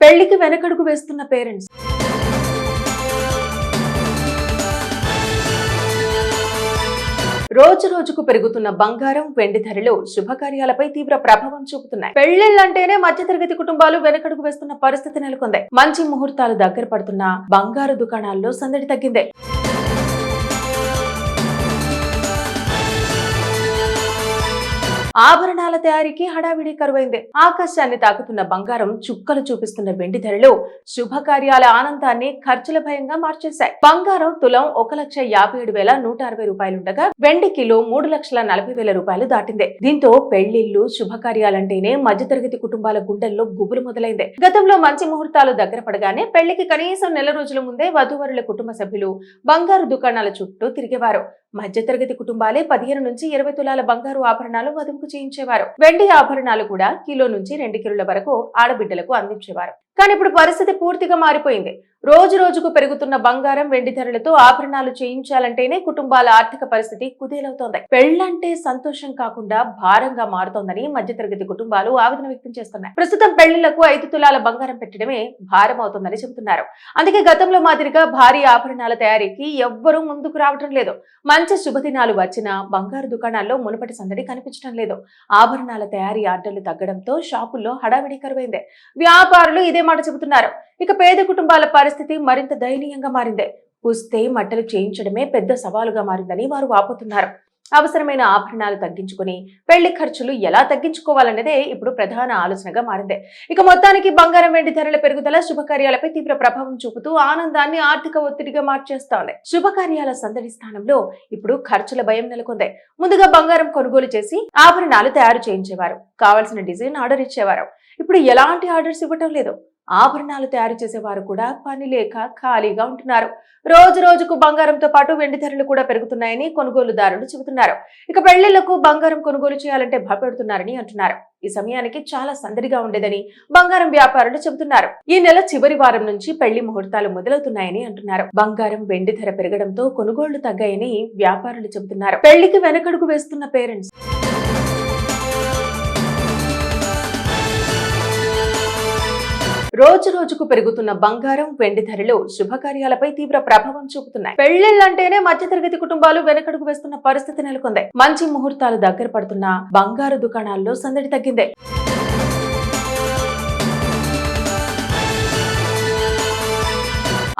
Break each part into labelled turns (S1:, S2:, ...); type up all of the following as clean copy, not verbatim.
S1: పెళ్లికి వెనకడుగు వేస్తున్న పేరెంట్స్. రోజు రోజుకు పెరుగుతున్న బంగారం, వెండి ధరలు శుభకార్యాలపై తీవ్ర ప్రభావం చూపుతున్నాయి. పెళ్లిళ్లంటేనే మధ్యతరగతి కుటుంబాలు వెనకడుగు వేస్తున్న పరిస్థితి నెలకొంది. మంచి ముహూర్తాలు దగ్గర పడుతున్న బంగారు దుకాణాల్లో సందడి తగ్గిందే. ఆభరణాల తయారీకి హడావిడి కరువైంది. ఆకాశాన్ని తాకుతున్న బంగారం, చుక్కలు చూపిస్తున్న వెండి ధరలు శుభకార్యాల ఆనందాన్ని ఖర్చుల భయంగా మార్చేశాయి. బంగారం తులం 1,57,160 రూపాయలుండగా వెండి కిలో 3,40,000 రూపాయలు దాటింది. దీంతో పెళ్లిళ్లు, శుభకార్యాలంటేనే మధ్యతరగతి కుటుంబాల గుండెల్లో గుబులు మొదలైంది. గతంలో మంచి ముహూర్తాలు దగ్గర పడగానే పెళ్లికి కనీసం నెల రోజుల ముందే వధూవరుల కుటుంబ సభ్యులు బంగారు దుకాణాల చుట్టూ తిరిగేవారు. మధ్యతరగతి కుటుంబాలే 15 నుంచి 20 తులాల బంగారు ఆభరణాలు వధువుకు చేయించేవారు. వెండి ఆభరణాలు కూడా కిలో నుంచి 2 కిలోల వరకు ఆడబిడ్డలకు అందించేవారు. కానీ ఇప్పుడు పరిస్థితి పూర్తిగా మారిపోయింది. రోజు రోజుకు పెరుగుతున్న బంగారం, వెండి ధరలతో ఆభరణాలు చేయించాలంటేనే కుటుంబాల ఆర్థిక పరిస్థితి కుదేలవుతోంది. పెళ్లంటే సంతోషం కాకుండా భారంగా మారుతోందని మధ్యతరగతి కుటుంబాలు ఆవేదన వ్యక్తం చేస్తున్నాయి. ప్రస్తుతం పెళ్లిళ్లకు 5 తులాల బంగారం పెట్టడమే భారం అవుతోందని చెబుతున్నారు. అందుకే గతంలో మాదిరిగా భారీ ఆభరణాల తయారీకి ఎవ్వరూ ముందుకు రావడం లేదు. మంచి శుభదినాలు వచ్చినా బంగారు దుకాణాల్లో మునుపటి సందడి కనిపించడం లేదు. ఆభరణాల తయారీ ఆర్డర్లు తగ్గడంతో షాపుల్లో హడావిడి కరువైంది. వ్యాపారులు ఇదే మాట చెబుతున్నారు. ఇక పేద కుటుంబాల పరిస్థితి మరింత దయనీయంగా మారింది. పుస్తే మట్టలు చేయించడమే పెద్ద సవాలుగా మారిందని వారు వాపోతున్నారు. అవసరమైన ఆభరణాలు తగ్గించుకుని పెళ్లి ఖర్చులు ఎలా తగ్గించుకోవాలనేదే ఇప్పుడు ప్రధాన ఆలోచనగా మారింది. ఇక మొత్తానికి బంగారం, వెండి ధరల పెరుగుదల శుభకార్యాలపై తీవ్ర ప్రభావం చూపుతూ ఆనందాన్ని ఆర్థిక ఒత్తిడిగా మార్చేస్తోంది. శుభకార్యాల సందడి స్థానంలో ఇప్పుడు ఖర్చుల భయం నెలకొంది. ముందుగా బంగారం కొనుగోలు చేసి ఆభరణాలు తయారు చేయించేవారు. కావాల్సిన డిజైన్ ఆర్డర్ ఇచ్చేవారు. ఇప్పుడు ఎలాంటి ఆర్డర్స్ ఇవ్వటం లేదు. ఆభరణాలు తయారు చేసేవారు కూడా పని లేక ఖాళీగా ఉంటున్నారు. రోజు రోజుకు బంగారంతో పాటు వెండి ధరలు కూడా పెరుగుతున్నాయని కొనుగోలుదారులు చెబుతున్నారు. ఇక పెళ్లిళ్లకు బంగారం కొనుగోలు చేయాలంటే భయపెడుతున్నారని అంటున్నారు. ఈ సమయానికి చాలా సందడిగా ఉండేదని బంగారం వ్యాపారులు చెబుతున్నారు. ఈ నెల చివరి వారం నుంచి పెళ్లి ముహూర్తాలు మొదలవుతున్నాయని అంటున్నారు. బంగారం, వెండి ధర పెరగడంతో కొనుగోళ్లు తగ్గాయని వ్యాపారులు చెబుతున్నారు. పెళ్లికి వెనకడుగు వేస్తున్న పేరెంట్స్. రోజు రోజుకు పెరుగుతున్న బంగారం, వెండి ధరలు శుభకార్యాలపై తీవ్ర ప్రభావం చూపుతున్నాయి. పెళ్లిళ్లంటేనే మధ్యతరగతి కుటుంబాలు వెనకడుగు వేస్తున్న పరిస్థితి నెలకొంది. మంచి ముహూర్తాలు దగ్గర పడుతున్న బంగారు దుకాణాల్లో సందడి తగ్గింది.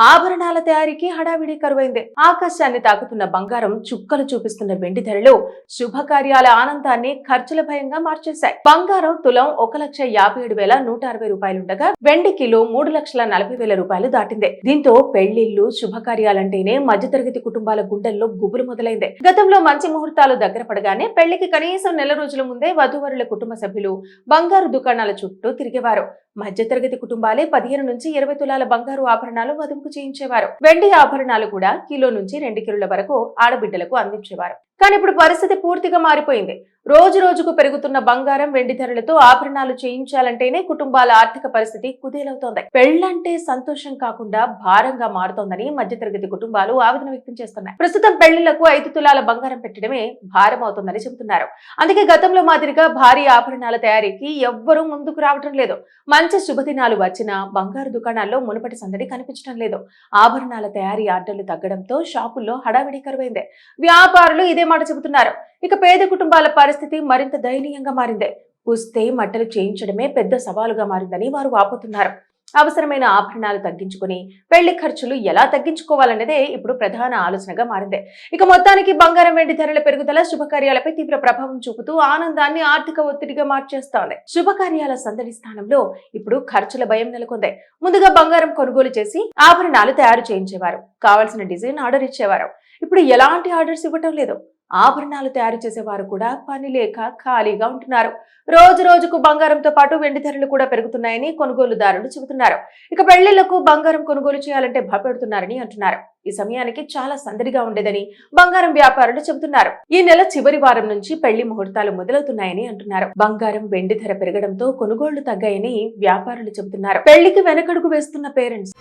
S1: ఆభరణాల తయారీకి హడావిడి కరువైంది. ఆకాశాన్ని తాకుతున్న బంగారం, చుక్కలు చూపిస్తున్న వెండి ధరలు శుభకార్యాల ఆనందాన్ని ఖర్చుల భయంగా మార్చేశాయి. బంగారం తులం 1,57,160 రూపాయలుండగా వెండి కిలో 3,40,000 రూపాయలు దాటింది. దీంతో పెళ్లిళ్లు, శుభకార్యాలంటేనే మధ్యతరగతి కుటుంబాల గుండెల్లో గుబులు మొదలైంది. గతంలో మంచి ముహూర్తాలు దగ్గర పడగానే పెళ్లికి కనీసం నెల రోజుల ముందే వధూవరుల కుటుంబ సభ్యులు బంగారు దుకాణాల చుట్టూ తిరిగేవారు. మధ్యతరగతి కుటుంబాలే 15 నుంచి 20 తులాల బంగారు ఆభరణాలు వధువుకు చేయించేవారు. వెండి ఆభరణాలు కూడా కిలో నుంచి 2 కిలోల వరకు ఆడబిడ్డలకు అందించేవారు. కానీ ఇప్పుడు పరిస్థితి పూర్తిగా మారిపోయింది. రోజు రోజుకు పెరుగుతున్న బంగారం, వెండి ధరలతో ఆభరణాలు చేయించాలంటేనే కుటుంబాల ఆర్థిక పరిస్థితి కుదేలవుతోంది. పెళ్లంటే సంతోషం కాకుండా భారంగా మారుతోందని మధ్యతరగతి కుటుంబాలు ఆవేదన వ్యక్తం చేస్తున్నాయి. ప్రస్తుతం పెళ్లిళ్లకు 5 తులాల బంగారం పెట్టడమే భారం అవుతోందని చెబుతున్నారు. అందుకే గతంలో మాదిరిగా భారీ ఆభరణాల తయారీకి ఎవ్వరూ ముందుకు రావడం లేదు. మంచి శుభదినాలు వచ్చినా బంగారు దుకాణాల్లో మునుపటి సందడి కనిపించడం లేదు. ఆభరణాల తయారీ ఆర్డర్లు తగ్గడంతో షాపుల్లో హడావిడి కరువైంది. వ్యాపారులు ఇదే మాట చెబుతున్నారు. ఇక పేద కుటుంబాల పరిస్థితి మరింత దయనీయంగా మారింది. పుస్తే మట్టలు చేయించడమే పెద్ద సవాలుగా మారిందని వారు వాపోతున్నారు. అవసరమైన ఆభరణాలు తగ్గించుకుని పెళ్లి ఖర్చులు ఎలా తగ్గించుకోవాలనేదే ఇప్పుడు ప్రధాన ఆలోచనగా మారింది. ఇక మొత్తానికి బంగారం, వెండి ధరల పెరుగుదల శుభకార్యాలపై తీవ్ర ప్రభావం చూపుతూ ఆనందాన్ని ఆర్థిక ఒత్తిడిగా మార్చేస్తోంది. శుభకార్యాల సందడి స్థానంలో ఇప్పుడు ఖర్చుల భయం నెలకొంది. ముందుగా బంగారం కొనుగోలు చేసి ఆభరణాలు తయారు చేయించేవారు. కావాల్సిన డిజైన్ ఆర్డర్ ఇచ్చేవారు. ఇప్పుడు ఎలాంటి ఆర్డర్స్ ఇవ్వటం లేదు. ఆభరణాలు తయారు చేసేవారు కూడా పని లేక ఖాళీగా ఉంటున్నారు. రోజు రోజుకు బంగారంతో పాటు వెండి ధరలు కూడా పెరుగుతున్నాయని కొనుగోలుదారులు చెబుతున్నారు. ఇక పెళ్లిళ్లకు బంగారం కొనుగోలు చేయాలంటే భయపెడుతున్నారని అంటున్నారు. ఈ సమయానికి చాలా సందడిగా ఉండేదని బంగారం వ్యాపారులు చెబుతున్నారు. ఈ నెల చివరి వారం నుంచి పెళ్లి ముహూర్తాలు మొదలవుతున్నాయని అంటున్నారు. బంగారం, వెండి ధర పెరగడంతో కొనుగోళ్లు తగ్గాయని వ్యాపారులు చెబుతున్నారు. పెళ్లికి వెనకడుగు వేస్తున్న పేరెంట్స్.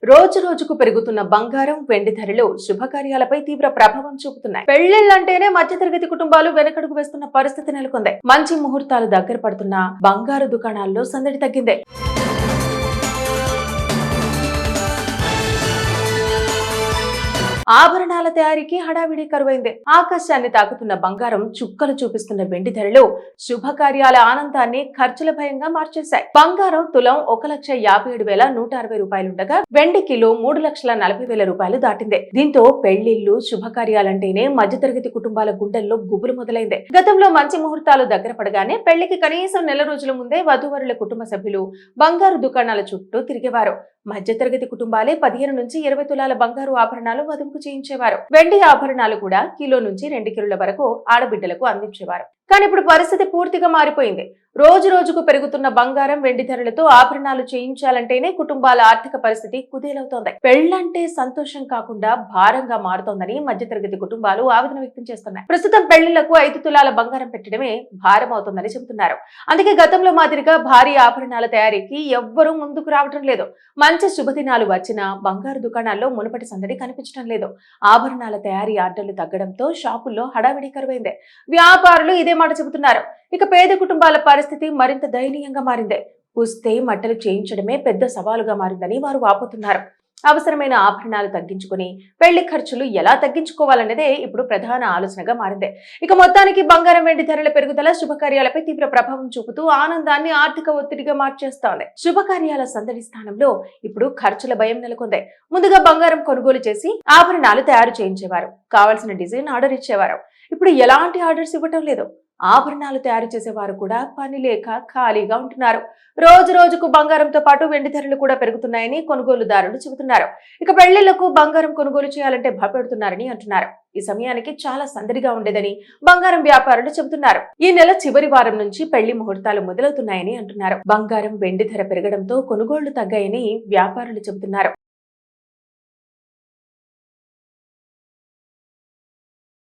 S1: రోజు రోజుకు పెరుగుతున్న బంగారం, వెండి ధరలు శుభకార్యాలపై తీవ్ర ప్రభావం చూపుతున్నాయి. పెళ్లిళ్లంటేనే మధ్యతరగతి కుటుంబాలు వెనకడుగు వేస్తున్న పరిస్థితి నెలకొంది. మంచి ముహూర్తాలు దగ్గర పడుతున్న బంగారు దుకాణాల్లో సందడి తగ్గిందే. ఆభరణాల తయారీకి హడావిడి కరువైంది. ఆకాశాన్ని తాకుతున్న బంగారం, చుక్కలు చూపిస్తున్న వెండి ధరలు శుభకార్యాల ఆనందాన్ని ఖర్చుల భయంగా మార్చేశాయి. బంగారం తులం 1,57,160 రూపాయలుండగా వెండి కిలో 3,40,000 రూపాయలు దాటింది. దీంతో పెళ్లిళ్లు, శుభకార్యాలంటేనే మధ్యతరగతి కుటుంబాల గుండెల్లో గుబులు మొదలైంది. గతంలో మంచి ముహూర్తాలు దగ్గర పడగానే పెళ్లికి కనీసం నెల రోజుల ముందే వధూవరుల కుటుంబ సభ్యులు బంగారు దుకాణాల చుట్టూ తిరిగేవారు. మధ్యతరగతి కుటుంబాలే 15 నుంచి 20 తులాల బంగారు ఆభరణాలు వధువుకు చేయించేవారు. వెండి ఆభరణాలు కూడా కిలో నుంచి 2 కిలోల వరకు ఆడబిడ్డలకు అందించేవారు. కానీ ఇప్పుడు పరిస్థితి పూర్తిగా మారిపోయింది. రోజు రోజుకు పెరుగుతున్న బంగారం, వెండి ధరలతో ఆభరణాలు చేయించాలంటేనే కుటుంబాల ఆర్థిక పరిస్థితి కుదేలవుతోంది. పెళ్లంటే సంతోషం కాకుండా భారంగా మారుతోందని మధ్యతరగతి కుటుంబాలు ఆవేదన వ్యక్తం చేస్తున్నాయి. ప్రస్తుతం పెళ్లిళ్లకు 5 తులాల బంగారం పెట్టడమే భారం అవుతోందని చెబుతున్నారు. అందుకే గతంలో మాదిరిగా భారీ ఆభరణాల తయారీకి ఎవ్వరూ ముందుకు రావడం లేదు. మంచి శుభదినాలు వచ్చినా బంగారు దుకాణాల్లో మునుపటి సందడి కనిపించడం లేదు. ఆభరణాల తయారీ ఆర్డర్లు తగ్గడంతో షాపుల్లో హడావిడి కరువైంది. వ్యాపారులు ఇదే మాట చెబుతున్నారు. ఇక పేద కుటుంబాల పరిస్థితి మరింత దయనీయంగా మారింది. పుస్తే మట్టలు చేయించడమే పెద్ద సవాలుగా మారిందని వారు వాపోతున్నారు. అవసరమైన ఆభరణాలు తగ్గించుకుని పెళ్లి ఖర్చులు ఎలా తగ్గించుకోవాలన్నదే ఇప్పుడు ప్రధాన ఆలోచనగా మారింది. ఇక మొత్తానికి బంగారం, వెండి ధరల పెరుగుదల శుభకార్యాలపై తీవ్ర ప్రభావం చూపుతూ ఆనందాన్ని ఆర్థిక ఒత్తిడిగా మార్చేస్తోంది. శుభకార్యాల సందడి స్థానంలో ఇప్పుడు ఖర్చుల భయం నెలకొంది. ముందుగా బంగారం కొనుగోలు చేసి ఆభరణాలు తయారు చేయించేవారు. కావాల్సిన డిజైన్ ఆర్డర్ ఇచ్చేవారు. ఇప్పుడు ఎలాంటి ఆర్డర్స్ ఇవ్వటం లేదు. ఆభరణాలు తయారు చేసేవారు కూడా పని లేక ఖాళీగా ఉంటున్నారు. రోజు రోజుకు బంగారంతో పాటు వెండి ధరలు కూడా పెరుగుతున్నాయని కొనుగోలుదారులు చెబుతున్నారు. ఇక పెళ్లిళ్లకు బంగారం కొనుగోలు చేయాలంటే భయపెడుతున్నారని అంటున్నారు. ఈ సమయానికి చాలా సందడిగా ఉండేదని బంగారం వ్యాపారులు చెబుతున్నారు. ఈ నెల చివరి వారం నుంచి పెళ్లి ముహూర్తాలు మొదలవుతున్నాయని అంటున్నారు. బంగారం, వెండి ధర పెరగడంతో కొనుగోళ్లు తగ్గాయని వ్యాపారులు చెబుతున్నారు.